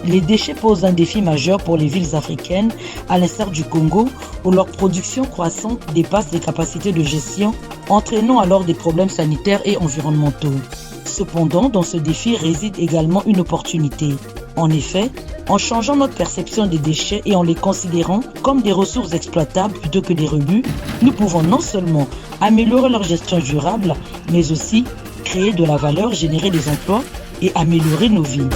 Les déchets posent un défi majeur pour les villes africaines, à l'instar du Congo, où leur production croissante dépasse les capacités de gestion, entraînant alors des problèmes sanitaires et environnementaux. Cependant, dans ce défi réside également une opportunité. En effet, en changeant notre perception des déchets et en les considérant comme des ressources exploitables plutôt que des rebuts, nous pouvons non seulement améliorer leur gestion durable, mais aussi créer de la valeur, générer des emplois et améliorer nos vies.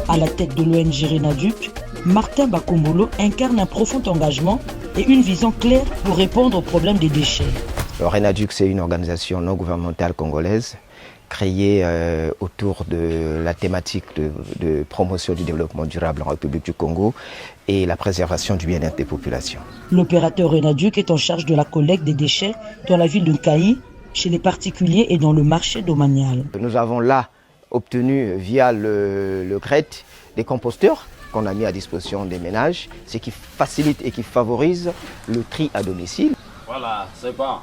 À la tête de l'ONG Renaduc, Martin Bakombolo incarne un profond engagement et une vision claire pour répondre aux problèmes des déchets. Le Renaduc, c'est une organisation non gouvernementale congolaise créée autour de la thématique de promotion du développement durable en République du Congo et la préservation du bien-être des populations. L'opérateur Renaduc est en charge de la collecte des déchets dans la ville de Nkayi, chez les particuliers et dans le marché domanial. Nous avons là obtenu via le GRET des composteurs qu'on a mis à disposition des ménages, ce qui facilite et qui favorise le tri à domicile. Voilà, c'est bon.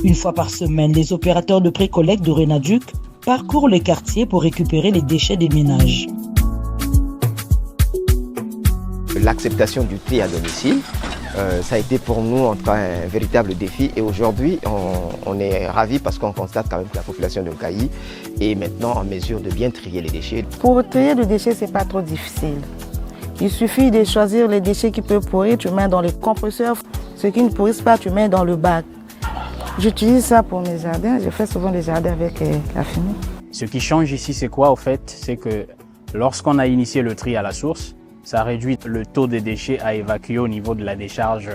Une fois par semaine, les opérateurs de pré-collecte de Renaduc parcourent les quartiers pour récupérer les déchets des ménages. L'acceptation du tri à domicile, ça a été pour nous en tout cas un véritable défi et aujourd'hui on est ravis parce qu'on constate quand même que la population de Nkayi est maintenant en mesure de bien trier les déchets. Pour trier les déchets, c'est pas trop difficile. Il suffit de choisir les déchets qui peuvent pourrir, tu mets dans les compresseurs. Ceux qui ne pourrissent pas, tu mets dans le bac. J'utilise ça pour mes jardins, je fais souvent des jardins avec la fumée. Ce qui change ici, c'est quoi au fait? C'est que lorsqu'on a initié le tri à la source, ça réduit le taux de déchets à évacuer au niveau de la décharge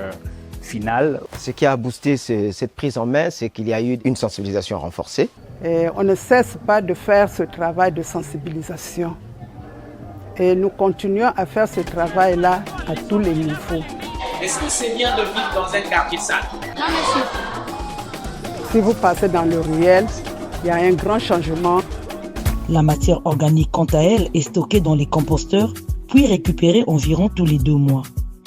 finale. Ce qui a boosté cette prise en main, c'est qu'il y a eu une sensibilisation renforcée. Et on ne cesse pas de faire ce travail de sensibilisation. Et nous continuons à faire ce travail-là à tous les niveaux. Est-ce que c'est bien de vivre dans un quartier sale? Non, monsieur. Si vous passez dans le ruelle, il y a un grand changement. La matière organique, quant à elle, est stockée dans les composteurs, puis récupérée environ tous les 2 mois.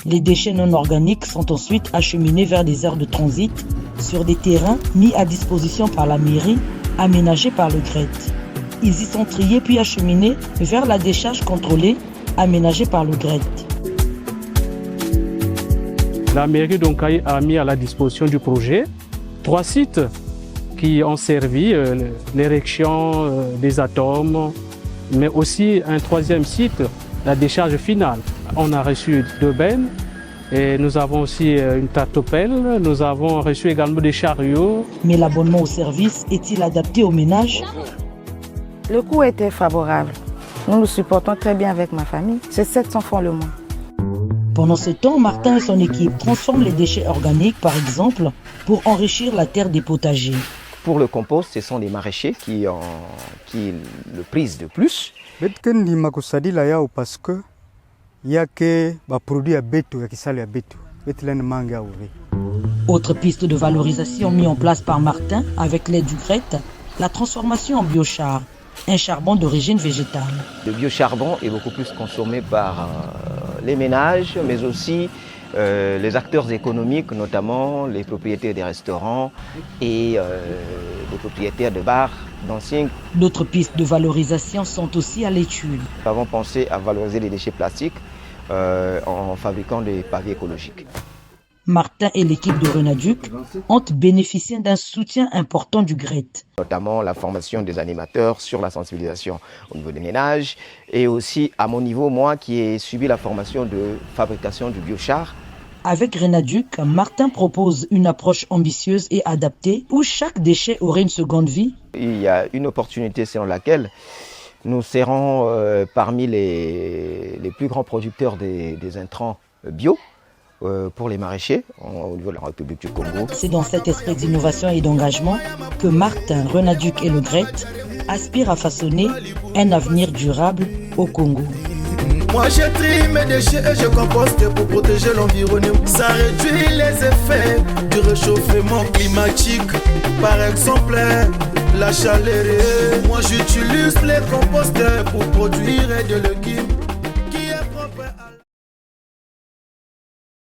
Les déchets non organiques sont ensuite acheminés vers des aires de transit sur des terrains mis à disposition par la mairie, aménagés par le GRET. Ils y sont triés puis acheminés vers la décharge contrôlée, aménagée par le GRET. La mairie d'Nkayi a mis à la disposition du projet 3 sites qui ont servi l'érection des atomes, mais aussi un 3e site, la décharge finale. On a reçu 2 bennes et nous avons aussi une tractopelle, nous avons reçu également des chariots. Mais l'abonnement au service est-il adapté aux ménages? Le coût était favorable. Nous nous supportons très bien avec ma famille. C'est 700 francs le mois. Pendant ce temps, Martin et son équipe transforment les déchets organiques, par exemple, pour enrichir la terre des potagers. Pour le compost, ce sont les maraîchers qui le prisent de plus. Parce que il y a que des produits à béto, qui sont à béto. Autre piste de valorisation mise en place par Martin avec l'aide du GRET, la transformation en biochar, un charbon d'origine végétale. Le biocharbon est beaucoup plus consommé par les ménages, mais aussi les acteurs économiques, notamment les propriétaires des restaurants et les propriétaires de bars, dancing. D'autres pistes de valorisation sont aussi à l'étude. Nous avons pensé à valoriser les déchets plastiques en fabriquant des pavés écologiques. Martin et l'équipe de Renaduc ont bénéficié d'un soutien important du GRET. Notamment la formation des animateurs sur la sensibilisation au niveau des ménages et aussi à mon niveau, moi qui ai subi la formation de fabrication du biochar. Avec Renaduc, Martin propose une approche ambitieuse et adaptée où chaque déchet aurait une seconde vie. Il y a une opportunité selon laquelle nous serons parmi les plus grands producteurs des intrants bio. Pour les maraîchers au niveau de la République du Congo. C'est dans cet esprit d'innovation et d'engagement que Martin, Renaduc et le GRET aspirent à façonner un avenir durable au Congo. Moi je trie mes déchets et je composte pour protéger l'environnement. Ça réduit les effets du réchauffement climatique. Par exemple, la chaleur. Moi j'utilise les composteurs pour produire des légumes.